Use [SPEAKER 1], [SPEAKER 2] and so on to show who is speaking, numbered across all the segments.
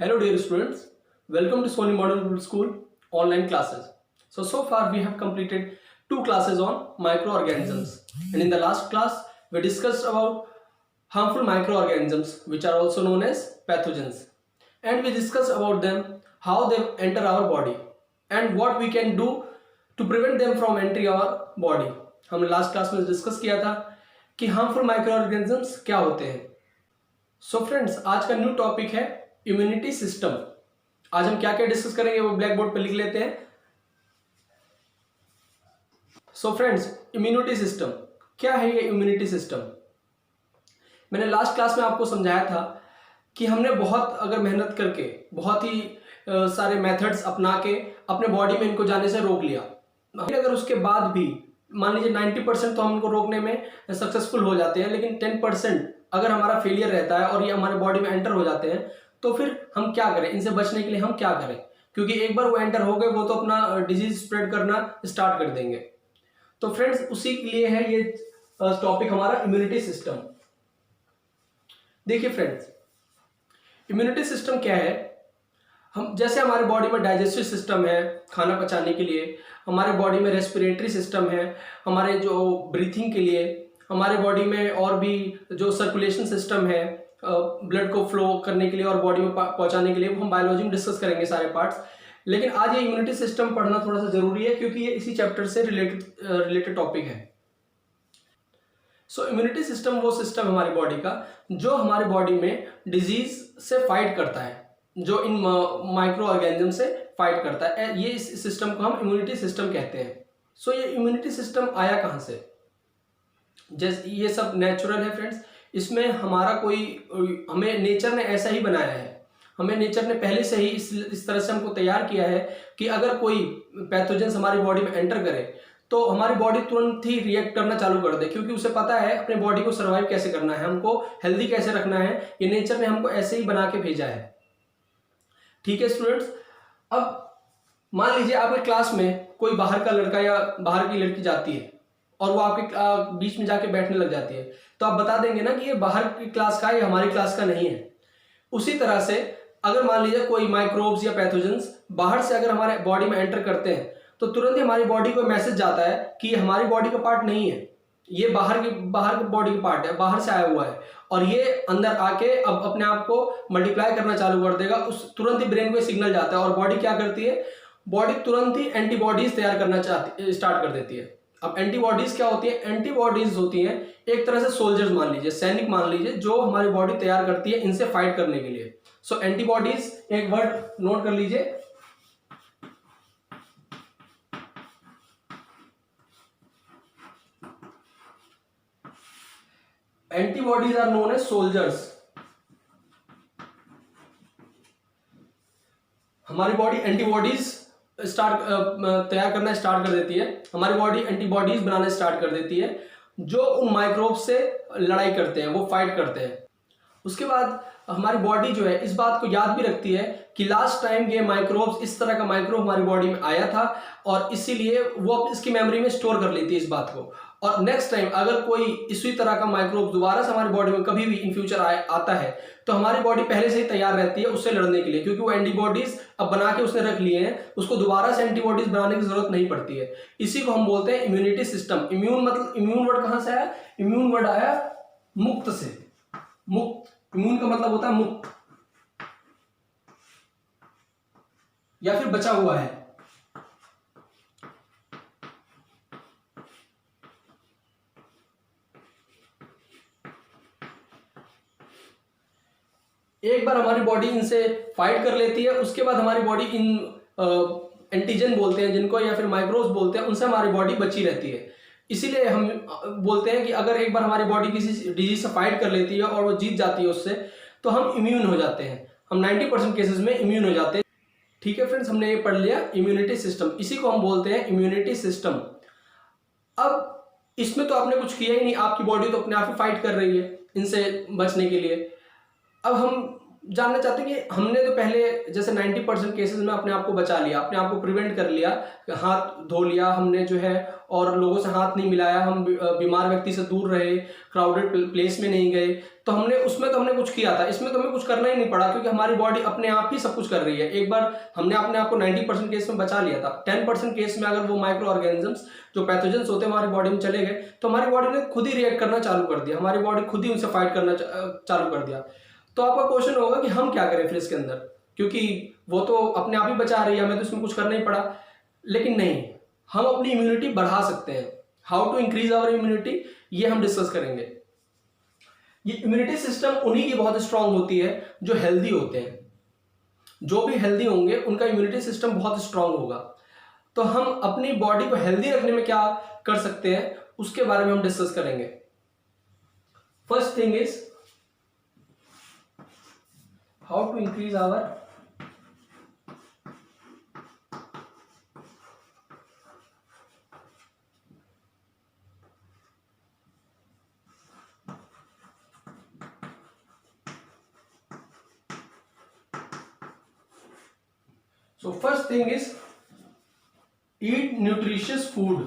[SPEAKER 1] Hello dear students, welcome to Sony Model School online classes. So far we have completed two classes on microorganisms, and in the last class we discussed about harmful microorganisms which are also known as pathogens, and we discussed about them, how they enter our body and what we can do to prevent them from entering our body. हमने last class में discuss किया था कि harmful microorganisms क्या होते हैं. So friends, आज का न्यू टॉपिक है इम्यूनिटी सिस्टम. आज हम क्या क्या डिस्कस करेंगे वो ब्लैक बोर्ड पर लिख लेते हैं. सो फ्रेंड्स, इम्यूनिटी सिस्टम क्या है? ये इम्यूनिटी सिस्टम मैंने लास्ट क्लास में आपको समझाया था कि हमने बहुत अगर मेहनत करके बहुत ही सारे मेथड्स अपना के अपने बॉडी में इनको जाने से रोक लिया, अगर उसके बाद भी मान लीजिए 90% तो हम इनको रोकने में सक्सेसफुल हो जाते हैं, लेकिन 10% अगर हमारा फेलियर रहता है और ये हमारे बॉडी में एंटर हो जाते हैं, तो फिर हम क्या करें? इनसे बचने के लिए हम क्या करें? क्योंकि एक बार वो एंटर हो गए वो तो अपना डिजीज स्प्रेड करना स्टार्ट कर देंगे. तो फ्रेंड्स, उसी के लिए है ये टॉपिक हमारा इम्यूनिटी सिस्टम. देखिए फ्रेंड्स, इम्यूनिटी सिस्टम क्या है? हम जैसे हमारे बॉडी में डाइजेस्टिव सिस्टम है खाना पचाने के लिए, हमारे बॉडी में रेस्पिरेटरी सिस्टम है हमारे जो ब्रीथिंग के लिए, हमारे बॉडी में और भी जो सर्कुलेशन सिस्टम है ब्लड को फ्लो करने के लिए और बॉडी में पहुंचाने के लिए, वो हम बायोलॉजी में डिस्कस करेंगे सारे पार्ट्स. लेकिन आज ये इम्यूनिटी सिस्टम पढ़ना थोड़ा सा जरूरी है क्योंकि ये इसी चैप्टर से रिलेटेड टॉपिक है. सो इम्यूनिटी सिस्टम वो सिस्टम हमारी बॉडी का जो हमारी बॉडी में डिजीज से फाइट करता है, जो इन माइक्रो ऑर्गेनिज्म से फाइट करता है. ये इस सिस्टम को हम इम्यूनिटी सिस्टम कहते हैं. सो ये इम्यूनिटी सिस्टम आया कहाँ से? जैसे ये सब नेचुरल है फ्रेंड्स. इसमें हमारा कोई हमें नेचर ने ऐसा ही बनाया है. हमें नेचर ने पहले से ही इस तरह से हमको तैयार किया है कि अगर कोई पैथोजेंस हमारी बॉडी में एंटर करे तो हमारी बॉडी तुरंत ही रिएक्ट करना चालू कर दे, क्योंकि उसे पता है अपने बॉडी को सर्वाइव कैसे करना है, हमको हेल्दी कैसे रखना है. ये नेचर ने हमको ऐसे ही बना के भेजा है. ठीक है स्टूडेंट्स, अब मान लीजिए आपके क्लास में कोई बाहर का लड़का या बाहर की लड़की जाती है और वो आपके बीच में जाके बैठने लग जाती है, तो आप बता देंगे ना कि ये बाहर की क्लास का है, ये हमारी क्लास का नहीं है. उसी तरह से अगर मान लीजिए कोई माइक्रोब्स या पैथोजेंस बाहर से अगर हमारे बॉडी में एंटर करते हैं तो तुरंत ही हमारी बॉडी को मैसेज जाता है कि ये हमारी बॉडी का पार्ट नहीं है, ये बाहर की बॉडी का पार्ट है, बाहर से आया हुआ है, और ये अंदर आके अब अपने आप को मल्टीप्लाई करना चालू कर देगा. उस तुरंत ही ब्रेन को सिग्नल जाता है और बॉडी क्या करती है? बॉडी तुरंत ही एंटीबॉडीज तैयार करना स्टार्ट कर देती है. अब एंटीबॉडीज क्या होती है? एंटीबॉडीज होती हैं एक तरह से सोल्जर्स मान लीजिए, सैनिक मान लीजिए, जो हमारी बॉडी तैयार करती है इनसे फाइट करने के लिए. सो एंटीबॉडीज, एक वर्ड नोट कर लीजिए, antibodies are known as soldiers. हमारी बॉडी एंटीबॉडीज तैयार करना स्टार्ट कर देती है, हमारी बॉडी एंटीबॉडीज बनाना स्टार्ट कर देती है जो उन माइक्रोब से लड़ाई करते हैं, वो फाइट करते हैं. उसके बाद हमारी बॉडी जो है इस बात को याद भी रखती है कि लास्ट टाइम ये माइक्रोब्स, इस तरह का माइक्रोब हमारी बॉडी में आया था, और इसीलिए वो इसकी मेमोरी में स्टोर कर लेती है इस बात को. और नेक्स्ट टाइम अगर कोई इसी तरह का माइक्रोब दोबारा से हमारी बॉडी में कभी भी इन फ्यूचर आता है तो हमारी बॉडी पहले से ही तैयार रहती है उससे लड़ने के लिए, क्योंकि वो एंटीबॉडीज अब बना के उसने रख लिए हैं, उसको दोबारा से एंटीबॉडीज बनाने की जरूरत नहीं पड़ती है. इसी को हम बोलते हैं इम्यूनिटी सिस्टम. इम्यून मतलब, इम्यून वर्ड कहां से आया? इम्यून वर्ड आया मुक्त से. मुक्त, इम्यून का मतलब होता है मुक्त या फिर बचा हुआ है. एक बार हमारी बॉडी इनसे फाइट कर लेती है, उसके बाद हमारी बॉडी इन एंटीजन बोलते हैं जिनको, या फिर माइक्रोब्स बोलते हैं, उनसे हमारी बॉडी बची रहती है. इसीलिए हम बोलते हैं कि अगर एक बार हमारी बॉडी किसी डिजीज से फाइट कर लेती है और वो जीत जाती है उससे, तो हम इम्यून हो जाते हैं. हम 90% केसेस में इम्यून हो जाते हैं. ठीक है फ्रेंड्स, हमने ये पढ़ लिया इम्यूनिटी सिस्टम. इसी को हम बोलते हैं इम्यूनिटी सिस्टम. अब इसमें तो आपने कुछ किया ही नहीं, आपकी बॉडी तो अपने आप ही फाइट कर रही है इनसे बचने के लिए. अब हम जानना चाहते हैं कि हमने तो पहले जैसे 90% केसेस में अपने आप को बचा लिया, अपने आप को प्रिवेंट कर लिया, हाथ धो लिया हमने जो है, और लोगों से हाथ नहीं मिलाया, हम बीमार व्यक्ति से दूर रहे, क्राउडेड प्लेस में नहीं गए, तो हमने कुछ किया था। इसमें तो हमें कुछ करना ही नहीं पड़ा, क्योंकि हमारी बॉडी अपने आप ही सब कुछ कर रही है। एक बार हमने अपने आप को 90% केस में बचा लिया था। 10% केस में अगर वो माइक्रो ऑर्गेनिजम्स जो पैथोजेंस होते हैं हमारी बॉडी में चले गए, तो हमारी बॉडी ने खुद ही रिएक्ट करना चालू कर दिया, हमारी बॉडी खुद ही उनसे फाइट करना चालू कर दिया। तो आपका क्वेश्चन होगा कि हम क्या करें फिर इसके अंदर, क्योंकि वो तो अपने आप ही बचा रही है, हमें तो इसमें कुछ करना ही पड़ा। लेकिन नहीं, हम अपनी इम्यूनिटी बढ़ा सकते हैं। How to increase our immunity, ये हम डिस्कस करेंगे। ये इम्यूनिटी सिस्टम उन्हीं की बहुत स्ट्रांग होती है जो हेल्दी होते हैं। जो भी हेल्दी होंगे उनका इम्यूनिटी सिस्टम बहुत स्ट्रांग होगा। तो हम अपनी बॉडी को हेल्दी रखने में क्या कर सकते हैं, उसके बारे में हम डिस्कस करेंगे। First thing is how to increase our so first thing is eat nutritious food.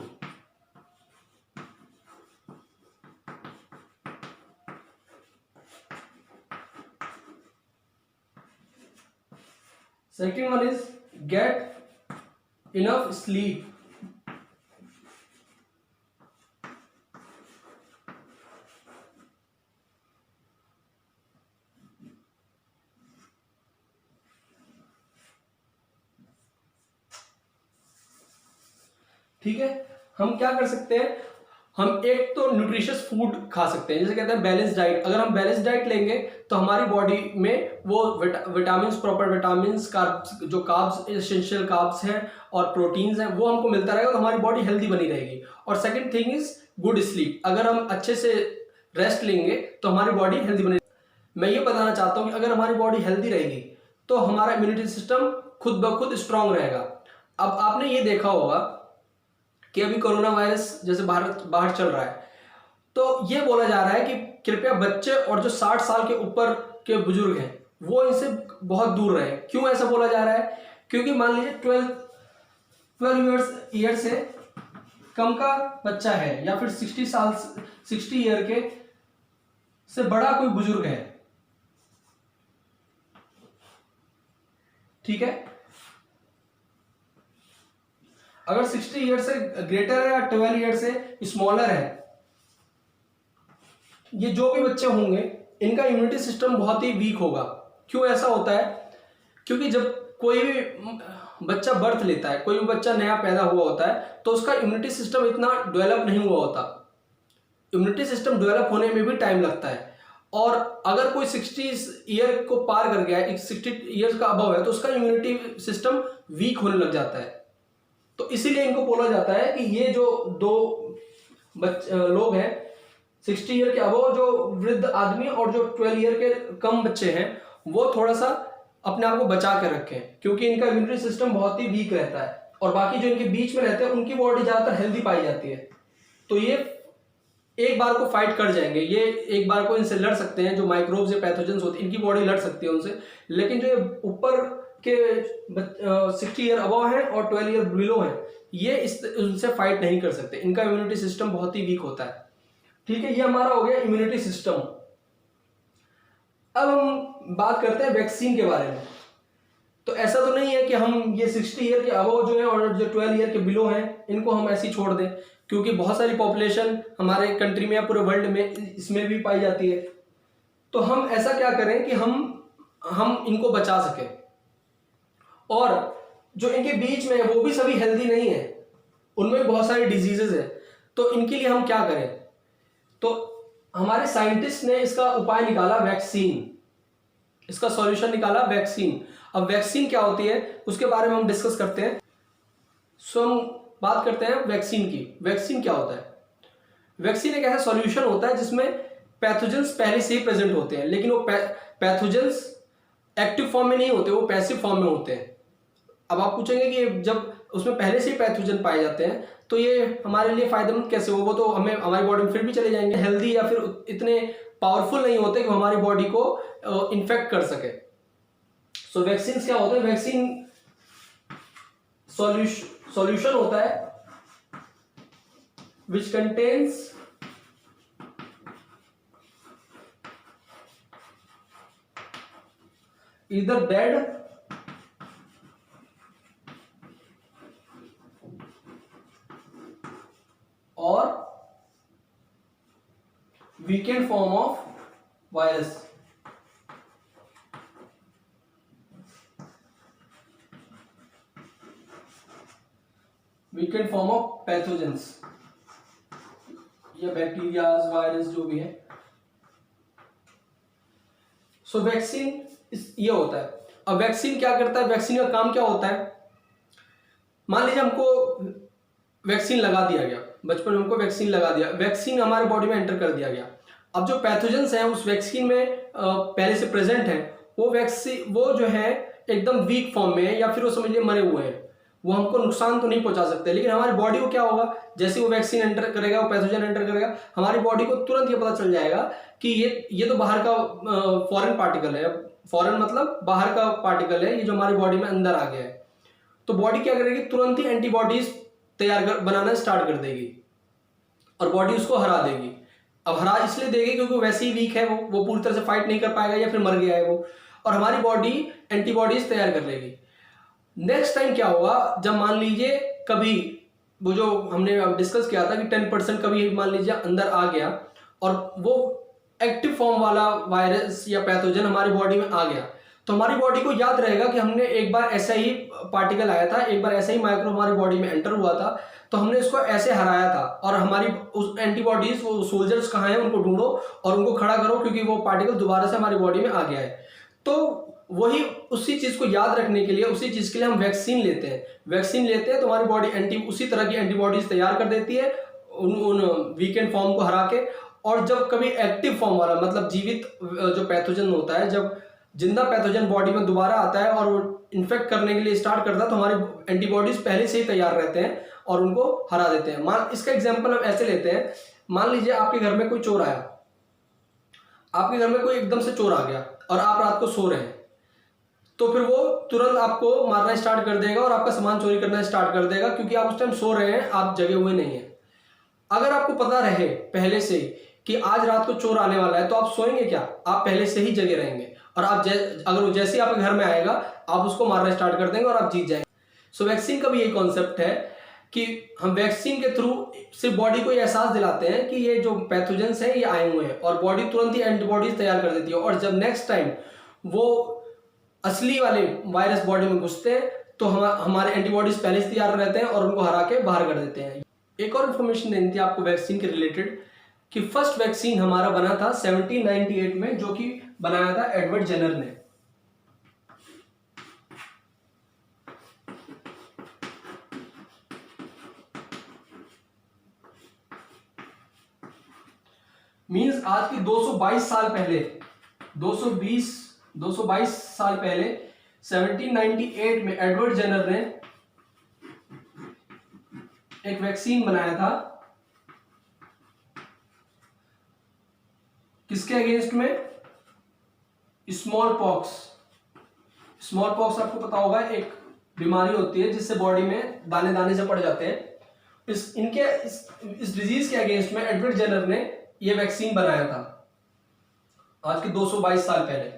[SPEAKER 1] Second one is get enough sleep. ठीक है, हम क्या कर सकते हैं, हम एक तो न्यूट्रिशियस फूड खा सकते हैं, जैसे कहते हैं बैलेंस डाइट। अगर हम बैलेंस डाइट लेंगे तो हमारी बॉडी में वो विटामिन, प्रॉपर विटामिन, कार्ब्स, जो कार्ब्स एसेंशियल कार्ब्स हैं और प्रोटीन्स हैं, वो हमको मिलता रहेगा, तो हमारी बॉडी हेल्दी बनी रहेगी। और second thing is good sleep. अगर हम अच्छे से रेस्ट लेंगे तो हमारी बॉडी हेल्दी बनी। मैं ये बताना चाहता हूँ कि अगर हमारी बॉडी हेल्दी रहेगी तो हमारा इम्यूनिटी सिस्टम खुद ब खुद स्ट्रांग रहेगा। अब आपने ये देखा होगा कि अभी कोरोना वायरस जैसे बाहर चल रहा है, तो ये बोला जा रहा है कि कृपया बच्चे और जो 60 साल के ऊपर के बुजुर्ग हैं वो इनसे बहुत दूर रहे। क्यों ऐसा बोला जा रहा है? क्योंकि मान लीजिए 12 ईयर से कम का बच्चा है, या फिर 60 ईयर के से बड़ा कोई बुजुर्ग है, ठीक है, अगर 60 ईयर से ग्रेटर है या 12 ईयर से स्मॉलर है, ये जो भी बच्चे होंगे इनका इम्यूनिटी सिस्टम बहुत ही वीक होगा। क्यों ऐसा होता है? क्योंकि जब कोई भी बच्चा बर्थ लेता है, कोई भी बच्चा नया पैदा हुआ होता है, तो उसका इम्यूनिटी सिस्टम इतना डेवलप नहीं हुआ होता। इम्यूनिटी सिस्टम डेवलप होने में भी टाइम लगता है। और अगर कोई 60 ईयर को पार कर गया है, 60 ईयर का अबव है, तो उसका इम्यूनिटी सिस्टम वीक होने लग जाता है। तो इसीलिए इनको बोला जाता है कि ये जो दो लोग हैं 60 ईयर के अबव, जो वृद्ध आदमी और जो 12 ईयर के कम बच्चे हैं, वो थोड़ा सा अपने आप को बचा कर रखें, क्योंकि इनका इम्यूनिटी सिस्टम बहुत ही वीक रहता है। और बाकी जो इनके बीच में रहते हैं उनकी बॉडी ज्यादातर हेल्दी पाई जाती है। तो ये एक बार को फाइट कर जाएंगे, ये एक बार को इनसे लड़ सकते हैं। जो माइक्रोब्स या पैथोजेंस होते हैं इनकी बॉडी लड़ सकती है उनसे। लेकिन जो ऊपर के 60 ईयर अबव हैं और 12 ईयर बिलो हैं, ये उनसे फाइट नहीं कर सकते। इनका इम्यूनिटी सिस्टम बहुत ही वीक होता है। ठीक है, ये हमारा हो गया इम्यूनिटी सिस्टम। अब हम बात करते हैं वैक्सीन के बारे में। तो ऐसा तो नहीं है कि हम ये 60 ईयर के अबव जो है और जो 12 ईयर के बिलो हैं इनको हम ऐसे ही छोड़ दें, क्योंकि बहुत सारी पॉपुलेशन हमारे कंट्री में या पूरे वर्ल्ड में इसमें भी पाई जाती है। तो हम ऐसा क्या करें कि हम इनको बचा सकें। और जो इनके बीच में है वो भी सभी हेल्दी नहीं है, उनमें भी बहुत सारी डिजीजेस है। तो इनके लिए हम क्या करें? तो हमारे साइंटिस्ट ने इसका उपाय निकाला, वैक्सीन। इसका सॉल्यूशन निकाला, वैक्सीन। अब वैक्सीन क्या होती है उसके बारे में हम डिस्कस करते हैं। सो हम बात करते हैं वैक्सीन की। वैक्सीन क्या होता है? वैक्सीन एक ऐसा सॉल्यूशन होता है जिसमें पैथोजेंस पहले से ही प्रेजेंट होते हैं, लेकिन वो पैथोजेंस एक्टिव फॉर्म में नहीं होते, वो पैसिव फॉर्म में होते हैं। अब आप पूछेंगे कि जब उसमें पहले से ही पैथोजन पाए जाते हैं तो ये हमारे लिए फायदेमंद कैसे हो? वो तो हमें हमारी बॉडी में फिर भी चले जाएंगे। हेल्दी या फिर इतने पावरफुल नहीं होते कि हमारी बॉडी को इन्फेक्ट कर सके। सो वैक्सीन क्या होता है? वैक्सीन सॉल्यूशन होता है which contains either dead or weakened form of virus. weakened form of pathogens या बैक्टीरियाज, वायरस जो भी है. सो वैक्सीन ये होता है. अब वैक्सीन क्या करता है? वैक्सीन का काम क्या होता है? मान लीजिए हमको वैक्सीन लगा दिया गया, बचपन में हमको वैक्सीन लगा दिया, वैक्सीन हमारे बॉडी में एंटर कर दिया गया. अब जो पैथोजेंस हैं उस वैक्सीन में पहले से प्रेजेंट हैं, वो जो है एकदम वीक फॉर्म में है, या फिर वो समझ लिए मरे हुए हैं. वो हमको नुकसान तो नहीं पहुंचा सकते, लेकिन हमारी बॉडी को क्या होगा, जैसे वो वैक्सीन एंटर करेगा, वो पैथोजन एंटर करेगा, हमारी बॉडी को तुरंत ये पता चल जाएगा कि ये तो बाहर का फॉरेन पार्टिकल है. फॉरेन मतलब बाहर का पार्टिकल है, ये जो हमारी बॉडी में अंदर आ गया है. तो बॉडी क्या करेगी? तुरंत ही एंटीबॉडीज बनाना स्टार्ट कर देगी और बॉडी उसको हरा देगी. अब हरा इसलिए देगी क्योंकि वैसे ही वीक है, वो पूरी तरह से फाइट नहीं कर पाएगा या फिर मर गया है वो, और हमारी बॉडी एंटीबॉडीज तैयार कर लेगी. नेक्स्ट टाइम क्या होगा, जब मान लीजिए कभी वो जो हमने डिस्कस किया था कि 10% कभी मान लीजिए अंदर आ गया और वो एक्टिव फॉर्म वाला वायरस या पैथोजन हमारी बॉडी में आ गया, तो हमारी बॉडी को याद रहेगा कि हमने एक बार ऐसा ही पार्टिकल आया था, एक बार ऐसा ही माइक्रो हमारी बॉडी में एंटर हुआ था, तो हमने इसको ऐसे हराया था. और हमारी उस एंटीबॉडीज, वो सोल्जर्स कहाँ हैं उनको ढूंढो और उनको खड़ा करो, क्योंकि वो पार्टिकल दोबारा से हमारी बॉडी में आ गया है. तो वही उसी चीज को याद रखने के लिए, उसी चीज के लिए हम वैक्सीन लेते हैं. वैक्सीन लेते हैं तो हमारी बॉडी उसी तरह की एंटीबॉडीज तैयार कर देती है उन वीकेंड फॉर्म को हरा के. और जब कभी एक्टिव फॉर्म वाला मतलब जीवित जो पैथोजन होता है, जब जिंदा पैथोजन बॉडी में दोबारा आता है और वो इन्फेक्ट करने के लिए स्टार्ट करता है, तो हमारे एंटीबॉडीज पहले से ही तैयार रहते हैं और उनको हरा देते हैं. इसका एग्जाम्पल हम ऐसे लेते हैं, मान लीजिए आपके घर में कोई चोर आया, आपके घर में कोई एकदम से चोर आ गया और आप रात को सो रहे हैं, तो फिर वो तुरंत आपको मारना स्टार्ट कर देगा और आपका सामान चोरी करना स्टार्ट कर देगा, क्योंकि आप उस टाइम सो रहे हैं, आप जगे हुए नहीं हैं. अगर आपको पता रहे पहले से कि आज रात को चोर आने वाला है, तो आप सोएंगे क्या? आप पहले से ही जगे रहेंगे और अगर वो जैसे ही आपके घर में आएगा, आप उसको मारना स्टार्ट कर देंगे और आप जीत जाएंगे. सो वैक्सीन का भी यही कॉन्सेप्ट है कि हम वैक्सीन के थ्रू सिर्फ बॉडी को एहसास दिलाते हैं कि ये जो पैथोजेंस हैं ये आए हुए हैं, और बॉडी तुरंत ही एंटीबॉडीज तैयार कर देती है. और जब नेक्स्ट टाइम वो असली वाले वायरस बॉडी में घुसते हैं, तो हमारे एंटीबॉडीज पहले से तैयार रहते हैं और उनको हरा के बाहर कर देते हैं. एक और इन्फॉर्मेशन देनी थी आपको वैक्सीन के रिलेटेड, कि फर्स्ट वैक्सीन हमारा बना था 1798 में, जो कि बनाया था एडवर्ड जेनर ने. मींस आज की 222 साल पहले, 222 साल पहले 1798 में एडवर्ड जेनर ने एक वैक्सीन बनाया था. किसके अगेंस्ट में? Small pox. स्मॉल पॉक्स आपको पता होगा, एक बीमारी होती है जिससे बॉडी में दाने दाने से पड़ जाते हैं. इस डिजीज के अगेंस्ट में एडवर्ड जेनर ने ये वैक्सीन बनाया था आज के 222 साल पहले.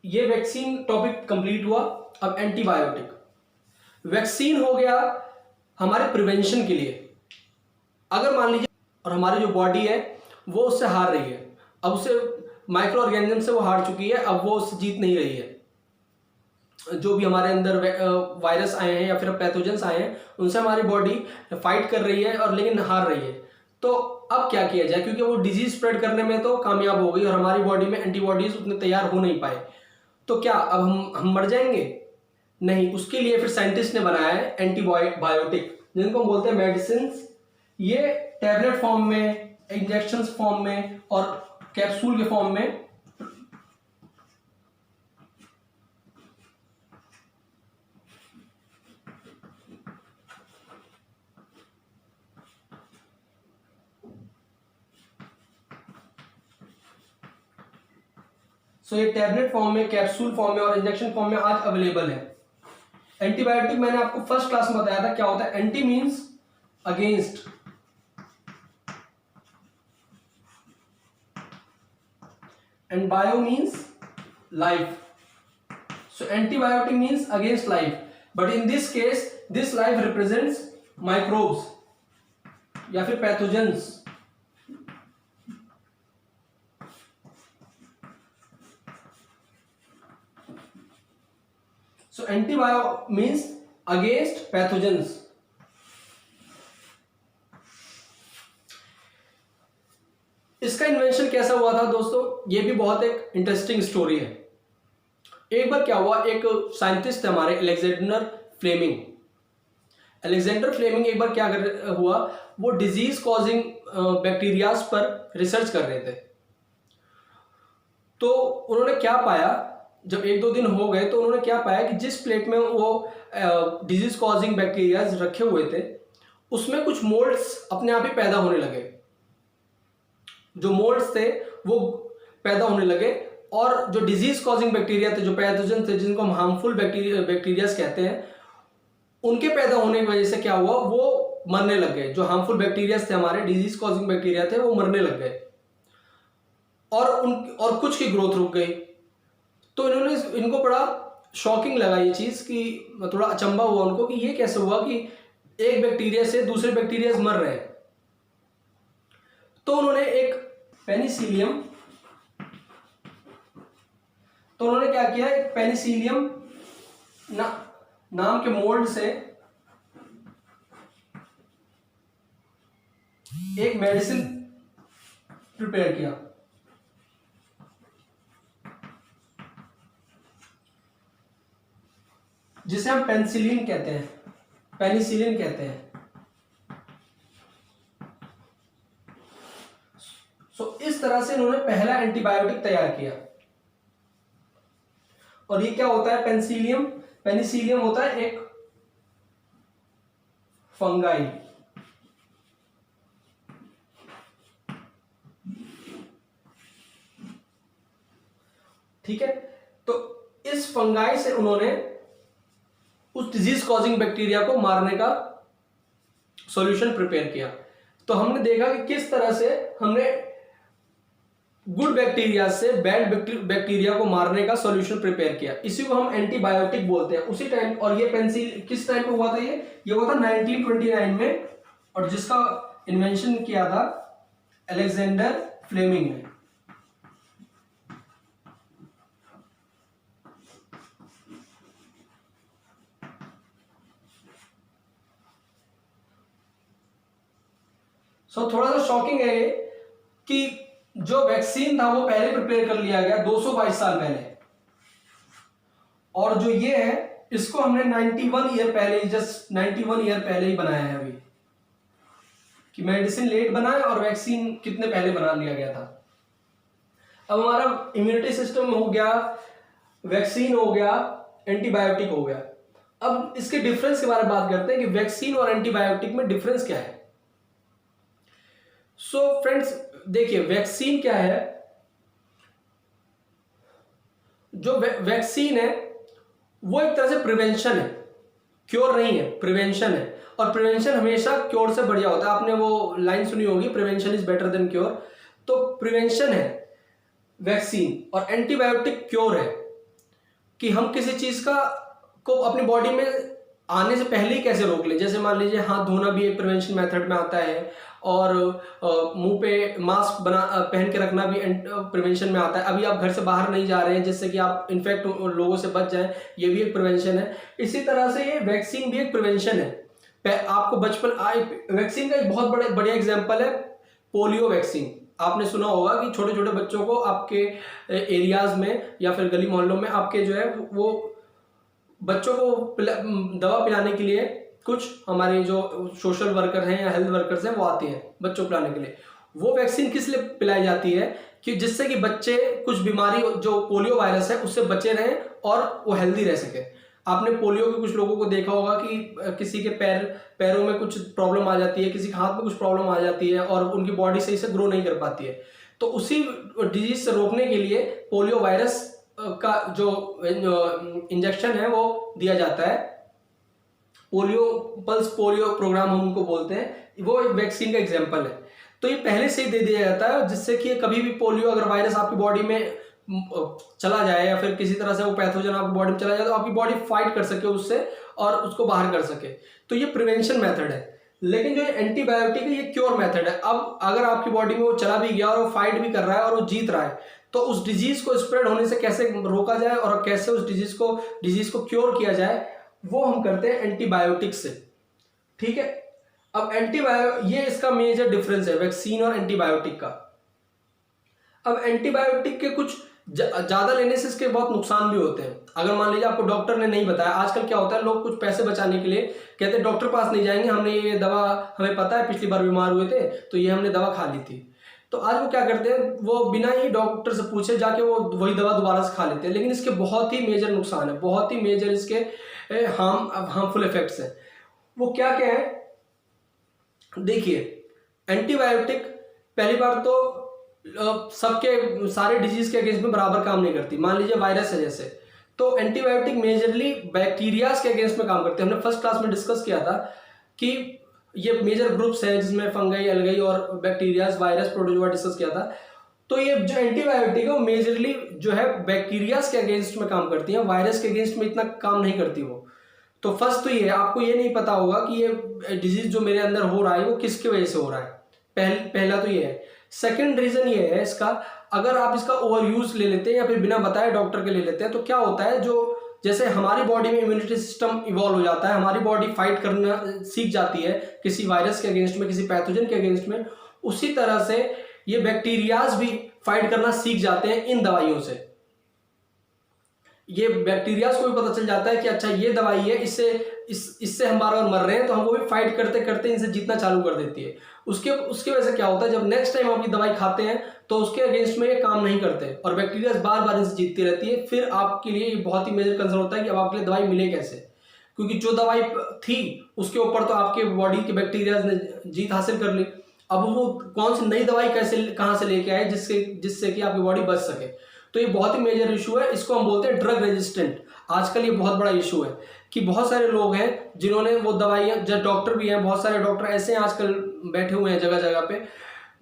[SPEAKER 1] ये वैक्सीन टॉपिक कंप्लीट हुआ. अब एंटीबायोटिक. वैक्सीन हो गया हमारे प्रिवेंशन के लिए. अगर मान लीजिए और हमारी जो बॉडी है वो उससे हार रही है, अब उसे माइक्रो ऑर्गेनिज्म से वो हार चुकी है, अब वो उससे जीत नहीं रही है. जो भी हमारे अंदर वायरस आए हैं या फिर पैथोजेंस आए हैं, उनसे हमारी बॉडी फाइट कर रही है और लेकिन हार रही है. तो अब क्या किया जाए, क्योंकि वो डिजीज स्प्रेड करने में तो कामयाब हो गई और हमारी बॉडी में एंटीबॉडीज उतने तैयार हो नहीं पाए, तो क्या अब हम मर जाएंगे? नहीं. उसके लिए फिर साइंटिस्ट ने बनाया है एंटीबायोटिक, जिनको हम बोलते हैं मेडिसिन. ये टैबलेट फॉर्म में, इंजेक्शन फॉर्म में और कैप्सूल के फॉर्म में सो ये टैबलेट फॉर्म में, कैप्सूल फॉर्म में और इंजेक्शन फॉर्म में आज अवेलेबल है। एंटीबायोटिक मैंने आपको फर्स्ट क्लास में बताया था क्या होता है। Anti means against, and bio means life. So antibiotic means against life, but in this case this life represents microbes या फिर pathogens. So antibio means against pathogens. इसका इन्वेंशन कैसा हुआ था दोस्तों, ये भी बहुत एक इंटरेस्टिंग स्टोरी है। एक बार क्या हुआ, एक साइंटिस्ट थे हमारे अलेक्जेंडर फ्लेमिंग। अलेक्जेंडर फ्लेमिंग एक बार क्या हुआ, वो डिजीज कॉजिंग बैक्टीरियाज पर रिसर्च कर रहे थे। तो उन्होंने क्या पाया, जब एक दो दिन हो गए तो उन्होंने क्या पाया कि जिस प्लेट में वो डिजीज कॉजिंग बैक्टीरियाज रखे हुए थे उसमें कुछ मोल्ड्स अपने आप ही पैदा होने लगे। जो मोल्ड्स थे वो पैदा होने लगे और जो डिजीज कॉजिंग बैक्टीरिया थे, जो पैथोजन थे, जिनको हम हार्मफुल बैक्टीरियाज कहते हैं, उनके पैदा होने की वजह से क्या हुआ, वो मरने लग गए। जो हार्मफुल बैक्टीरियाज थे, हमारे डिजीज कॉजिंग बैक्टीरिया थे, वो मरने लग गए और कुछ की ग्रोथ रुक गई। तो इनको बड़ा शॉकिंग लगा ये चीज, कि थोड़ा अचंभा हुआ उनको कि ये कैसे हुआ कि एक बैक्टीरिया से दूसरे बैक्टीरिया मर रहे हैं। तो उन्होंने एक पेनिसिलियम, तो उन्होंने क्या किया, एक पेनिसिलियम नाम के मोल्ड से एक मेडिसिन प्रिपेयर किया। जिसे हम पेनिसिलिन कहते हैं, पेनिसिलिन कहते हैं। सो इस तरह से इन्होंने पहला एंटीबायोटिक तैयार किया। और ये क्या होता है, पेनिसिलियम होता है एक फंगाई। ठीक है, तो इस फंगाई से उन्होंने उस डिजीज कॉजिंग बैक्टीरिया को मारने का सॉल्यूशन प्रिपेयर किया। तो हमने देखा कि किस तरह से हमने गुड बैक्टीरिया से बैड बैक्टीरिया को मारने का सॉल्यूशन प्रिपेयर किया। इसी को हम एंटीबायोटिक बोलते हैं। उसी टाइम, और ये पेंसिल किस टाइम पे हुआ था, ये हुआ था 1929 में, और जिसका इन्वेंशन किया था अलेक्जेंडर फ्लेमिंग ने। सो थोड़ा सा शॉकिंग है ये कि जो वैक्सीन था वो पहले प्रिपेयर कर लिया गया 222 साल पहले, और जो ये है इसको हमने 91 ईयर पहले, जस्ट 91 ईयर पहले ही बनाया है अभी। कि मेडिसिन लेट बनाए और वैक्सीन कितने पहले बना लिया गया था। अब हमारा इम्यूनिटी सिस्टम हो गया, वैक्सीन हो गया, एंटीबायोटिक हो गया। अब इसके डिफरेंस के बारे में बात करते हैं कि वैक्सीन और एंटीबायोटिक में डिफरेंस क्या है। सो फ्रेंड्स देखिए, वैक्सीन क्या है, जो वैक्सीन है वो एक तरह से प्रिवेंशन है, क्योर नहीं है, प्रिवेंशन है। और प्रिवेंशन हमेशा क्योर से बढ़िया होता है। आपने वो लाइन सुनी होगी, prevention is better than cure. तो प्रिवेंशन है वैक्सीन, और एंटीबायोटिक क्योर है कि हम किसी चीज को अपनी बॉडी में आने से पहले ही कैसे रोक ले। जैसे मान लीजिए हाथ धोना भी एक प्रिवेंशन मेथड में आता है, और मुंह पे मास्क पहन के रखना भी प्रिवेंशन में आता है। अभी आप घर से बाहर नहीं जा रहे हैं जिससे कि आप इन्फेक्ट लोगों से बच जाएं, ये भी एक प्रिवेंशन है। इसी तरह से ये वैक्सीन भी एक प्रिवेंशन है। आपको बचपन, वैक्सीन का एक बहुत बढ़िया एग्जाम्पल है पोलियो वैक्सीन। आपने सुना होगा कि छोटे छोटे बच्चों को आपके एरियाज में या फिर गली मोहल्लों में आपके जो है वो बच्चों को दवा पिलाने के लिए कुछ हमारे जो सोशल वर्कर हैं या हेल्थ वर्कर्स हैं वो आते हैं बच्चों को पिलाने के लिए। वो वैक्सीन किस लिए पिलाई जाती है कि जिससे कि बच्चे कुछ बीमारी, जो पोलियो वायरस है, उससे बचे रहें और वो हेल्दी रह सके। आपने पोलियो के कुछ लोगों को देखा होगा कि किसी के पैरों में कुछ प्रॉब्लम आ जाती है, किसी के हाथ में कुछ प्रॉब्लम आ जाती है और उनकी बॉडी सही से ग्रो नहीं कर पाती है। तो उसी डिजीज से रोकने के लिए पोलियो वायरस का जो इंजेक्शन है वो दिया जाता है। पोलियो पल्स पोलियो प्रोग्राम हम उनको बोलते हैं, वो एक वैक्सीन का एग्जाम्पल है। तो ये पहले से ही दे दिया जाता है, जिससे कि कभी भी पोलियो अगर वायरस आपकी बॉडी में चला जाए या फिर किसी तरह से वो पैथोजन आपकी बॉडी में चला जाए तो आपकी बॉडी फाइट कर सके उससे और उसको बाहर कर सके। तो ये प्रिवेंशन मेथड है। लेकिन जो ये एंटीबायोटिक है ये क्योर मेथड है। अब अगर आपकी बॉडी में वो चला भी गया और वो फाइट भी कर रहा है और वो जीत रहा है, तो उस डिजीज को स्प्रेड होने से कैसे रोका जाए और कैसे उस डिजीज को क्योर किया जाए, वो हम करते हैं एंटीबायोटिक से। ठीक है, अब ये इसका मेजर डिफरेंस है वैक्सीन और एंटीबायोटिक का। अब एंटीबायोटिक के कुछ ज्यादा लेने से इसके बहुत नुकसान भी होते हैं। अगर मान लीजिए आपको डॉक्टर ने नहीं बताया, आजकल क्या होता है लोग कुछ पैसे बचाने के लिए कहते हैं डॉक्टर पास नहीं जाएंगे, हमने ये दवा, हमें पता है पिछली बार बीमार हुए थे तो ये हमने दवा खा ली थी। तो आज वो क्या करते हैं, वो बिना ही डॉक्टर से पूछे जाके वो वही दवा दोबारा से खा लेते हैं। लेकिन इसके बहुत ही मेजर नुकसान है, बहुत ही मेजर इसके हार्मफुल इफेक्ट्स हैं। वो क्या क्या है देखिए, एंटीबायोटिक पहली बार तो सबके सारे डिजीज के अगेंस्ट में बराबर काम नहीं करती। मान लीजिए वायरस है जैसे, तो एंटीबायोटिक मेजरली बैक्टीरियाज के अगेंस्ट में काम करते हैं। हमने फर्स्ट क्लास में डिस्कस किया था कि ये मेजर ग्रुप्स हैं जिसमें फंगई, एल्गाई और बैक्टीरियाज, वायरस, प्रोटोजोआ डिस्कस किया था। तो ये जो एंटीबायोटिक है वो मेजरली जो है बैक्टीरियाज के अगेंस्ट में काम करती है, वायरस के अगेंस्ट में इतना काम नहीं करती वो। तो फर्स्ट तो ये है, आपको ये नहीं पता होगा कि ये डिजीज जो मेरे अंदर हो रहा है वो किसकी वजह से हो रहा है। पहला तो ये है। सेकंड रीजन ये है इसका, अगर आप इसका ओवर यूज ले लेते हैं या फिर बिना बताए डॉक्टर के ले लेते हैं तो क्या होता है, जो जैसे हमारी बॉडी में इम्यूनिटी सिस्टम इवॉल्व हो जाता है, हमारी बॉडी फाइट करना सीख जाती है किसी वायरस के अगेंस्ट में, किसी पैथोजन के अगेंस्ट में, उसी तरह से ये बैक्टीरियाज भी फाइट करना सीख जाते हैं इन दवाइयों से। ये बैक्टीरियाज को भी पता चल जाता है कि अच्छा ये दवाई है, इससे हम बार बार मर रहे हैं, तो हम वो भी फाइट करते करते इनसे जीतना चालू कर देती है। उसके वजह से क्या होता है, जब नेक्स्ट टाइम आप ये दवाई खाते हैं तो उसके अगेंस्ट में ये काम नहीं करते और बैक्टीरिया बार बार इनसे जीतती रहती है। फिर आपके लिए ये बहुत ही मेजर कंसर्न होता है कि अब आपके लिए दवाई मिले कैसे, क्योंकि जो दवाई थी उसके ऊपर तो आपके बॉडी के बैक्टीरिया ने जीत हासिल कर ली। अब वो कौन सी नई दवाई कहाँ से लेके आए जिससे कि आपकी बॉडी बच सके। तो ये बहुत ही मेजर इशू है, इसको हम बोलते हैं ड्रग रेजिस्टेंट। आजकल ये बहुत बड़ा इशू है कि बहुत सारे लोग हैं जिन्होंने वो दवाइयाँ, जो डॉक्टर भी हैं, बहुत सारे डॉक्टर ऐसे हैं आजकल बैठे हुए हैं जगह जगह पे,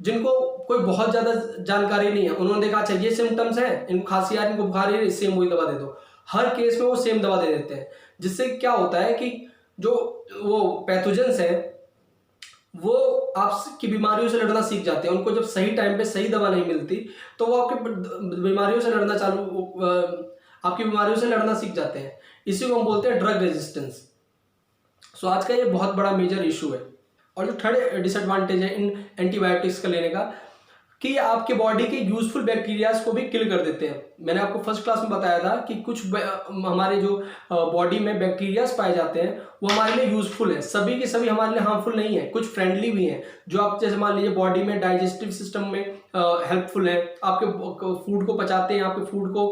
[SPEAKER 1] जिनको कोई बहुत ज़्यादा जानकारी नहीं है। उन्होंने देखा अच्छा ये सिम्टम्स हैं, इनको खांसी आ रही है, इनको बुखार है, सेम वही दवा दे दो। हर केस में वो सेम दवा दे देते हैं, जिससे क्या होता है कि जो वो पैथोजेंस हैं वो आपकी बीमारियों से लड़ना सीख जाते हैं। उनको जब सही टाइम पे सही दवा नहीं मिलती तो वो आपकी बीमारियों से लड़ना सीख जाते हैं। इसी को हम बोलते हैं ड्रग रेजिस्टेंस। सो आज का ये बहुत बड़ा मेजर इशू है। और जो थर्ड डिसएडवांटेज है इन एंटीबायोटिक्स का लेने का, कि ये आपके बॉडी के यूजफुल बैक्टीरियाज को भी किल कर देते हैं। मैंने आपको फर्स्ट क्लास में बताया था कि कुछ हमारे जो बॉडी में बैक्टीरियाज पाए जाते हैं वो हमारे लिए यूजफुल है, सभी के सभी हमारे लिए हार्मफुल नहीं है। कुछ फ्रेंडली भी हैं जो आप जैसे मान लीजिए बॉडी में डाइजेस्टिव सिस्टम में हेल्पफुल है, आपके फूड को पचाते हैं, आपके फूड को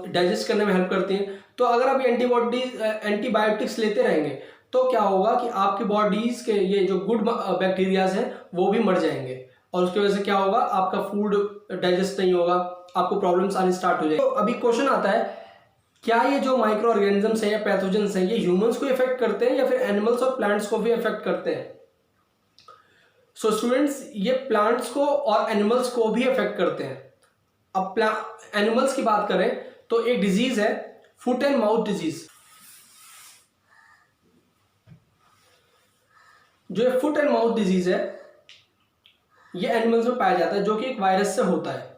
[SPEAKER 1] डाइजेस्ट करने में हेल्प करती हैं। तो अगर आप एंटीबायोटिक्स लेते रहेंगे तो क्या होगा कि आपकी बॉडीज के ये जो गुड बैक्टीरियाज हैं वो भी मर जाएंगे और उसकी वजह से क्या होगा, आपका फूड डाइजेस्ट नहीं होगा, आपको प्रॉब्लम्स आनी स्टार्ट हो जाएगी। तो अभी क्वेश्चन आता है, क्या ये जो माइक्रो ऑर्गेनिजम्स हैं या पैथोजेंस हैं ये ह्यूमंस को इफेक्ट करते हैं या फिर एनिमल्स और प्लांट्स को भी इफेक्ट करते हैं? सो स्टूडेंट्स, ये प्लांट्स को और एनिमल्स को भी इफेक्ट करते हैं। अब एनिमल्स की बात करें तो एक डिजीज है फुट एंड माउथ डिजीज। जो ये फुट एंड माउथ डिजीज है ये एनिमल्स में पाया जाता है, जो कि एक वायरस से होता है।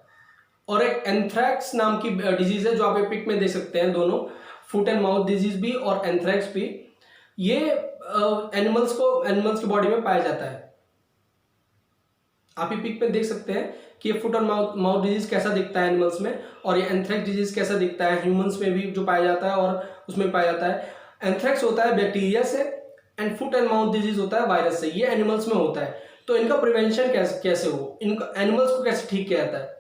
[SPEAKER 1] और एक एंथ्रैक्स नाम की डिजीज है जो आप पिक में देख सकते हैं, दोनों फुट एंड माउथ डिजीज भी और एंथ्रैक्स भी। ये एनिमल्स की बॉडी में पाया जाता है। आप ये पिक में देख सकते हैं कि ये फुट एंड माउथ डिजीज कैसा दिखता है एनिमल्स में, और ये एंथ्रैक्स डिजीज कैसा दिखता है ह्यूमंस में भी जो पाया जाता है और उसमें पाया जाता है। एंथ्रैक्स होता है बैक्टीरिया से and foot and mouth disease होता है वायरस से। ये एनिमल्स में होता है। तो इनका प्रिवेंशन कैसे हो, इनका एनिमल्स को कैसे ठीक किया जाता है?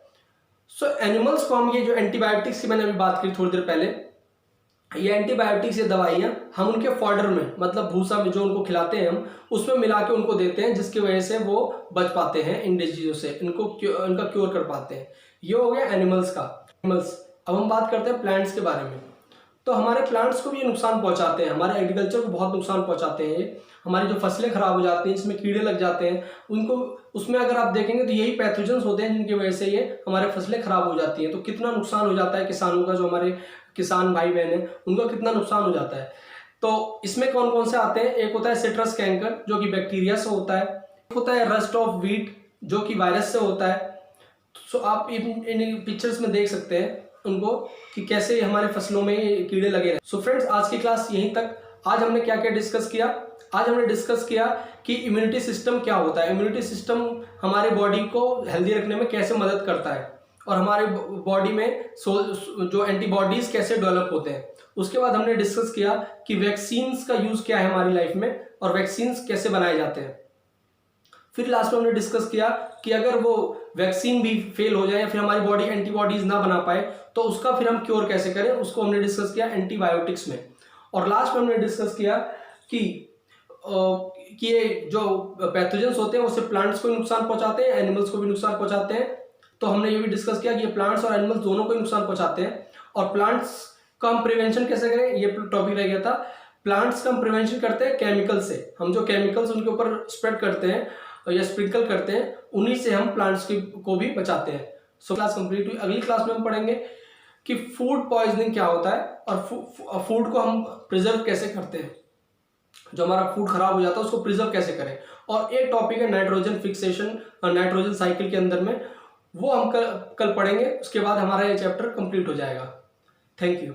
[SPEAKER 1] सो एनिमल्स को हम ये जो एंटीबायोटिक्स की मैंने अभी बात की थोड़ी देर पहले, ये एंटीबायोटिक्स ये दवाइयाँ हम उनके फॉडर में, मतलब भूसा में जो उनको खिलाते हैं हम, उसमें मिला के उनको देते हैं, जिसकी वजह से वो बच पाते हैं इन डिजीजों से, इनका क्योर कर पाते हैं। ये हो गया एनिमल्स का। एनिमल्स। अब हम बात करते हैं प्लांट्स के बारे में। तो हमारे प्लांट्स को भी ये नुकसान पहुंचाते हैं, हमारे एग्रीकल्चर को बहुत नुकसान पहुंचाते हैं ये। हमारी जो फसलें खराब हो जाती हैं, इसमें कीड़े लग जाते हैं उनको, उसमें अगर आप देखेंगे तो यही पैथोजेंस होते हैं जिनकी वजह से ये हमारे फसलें खराब हो जाती हैं। तो कितना नुकसान हो जाता है किसानों का, जो हमारे किसान भाई बहन है उनका कितना नुकसान हो जाता है। तो इसमें कौन कौन से आते हैं? एक होता है सिट्रस कैंकर जो कि बैक्टीरिया से होता है, एक होता है रस्ट ऑफ व्हीट जो कि वायरस से होता है। सो आप इन पिक्चर्स में देख सकते हैं उनको कि कैसे हमारे फसलों में कीड़े लगे हैं। सो फ्रेंड्स, आज की क्लास यहीं तक। आज हमने क्या क्या डिस्कस किया? आज हमने डिस्कस किया कि इम्यूनिटी सिस्टम क्या होता है, इम्यूनिटी सिस्टम हमारे बॉडी को हेल्दी रखने में कैसे मदद करता है, और हमारे बॉडी में जो एंटीबॉडीज कैसे डेवलप होते हैं। उसके बाद हमने डिस्कस किया कि वैक्सीन्स का यूज क्या है हमारी लाइफ में, और वैक्सीन्स कैसे बनाए जाते हैं। फिर लास्ट में हमने डिस्कस किया कि अगर वो वैक्सीन भी फेल हो जाए या फिर हमारी बॉडी एंटीबॉडीज ना बना पाए तो उसका फिर हम क्योर कैसे करें, उसको हमने डिस्कस किया एंटीबायोटिक्स में। और लास्ट में हमने डिस्कस किया कि ये जो पैथोजेंस होते हैं उससे प्लांट्स को भी नुकसान पहुंचाते हैं, एनिमल्स को भी नुकसान पहुंचाते हैं। तो हमने ये भी डिस्कस किया कि ये प्लांट्स और एनिमल्स दोनों को ही नुकसान पहुंचाते हैं, और प्लांट्स का हम प्रिवेंशन कैसे करें, ये टॉपिक रह गया था। प्लांट्स का हम प्रिवेंशन करते हैं केमिकल से, हम जो केमिकल्स उनके ऊपर स्प्रेड करते हैं या स्प्रिंकल करते हैं, उन्हीं से हम प्लांट्स को भी बचाते हैं। सो क्लास कंप्लीट हुई। अगली क्लास में हम पढ़ेंगे कि फूड पॉइजनिंग क्या होता है, और फूड को हम प्रिजर्व कैसे करते हैं, जो हमारा फूड खराब हो जाता है उसको प्रिजर्व कैसे करें। और एक टॉपिक है नाइट्रोजन फिक्सेशन और नाइट्रोजन साइकिल के अंदर में, वो हम कल पढ़ेंगे। उसके बाद हमारा ये चैप्टर कंप्लीट हो जाएगा। Thank you.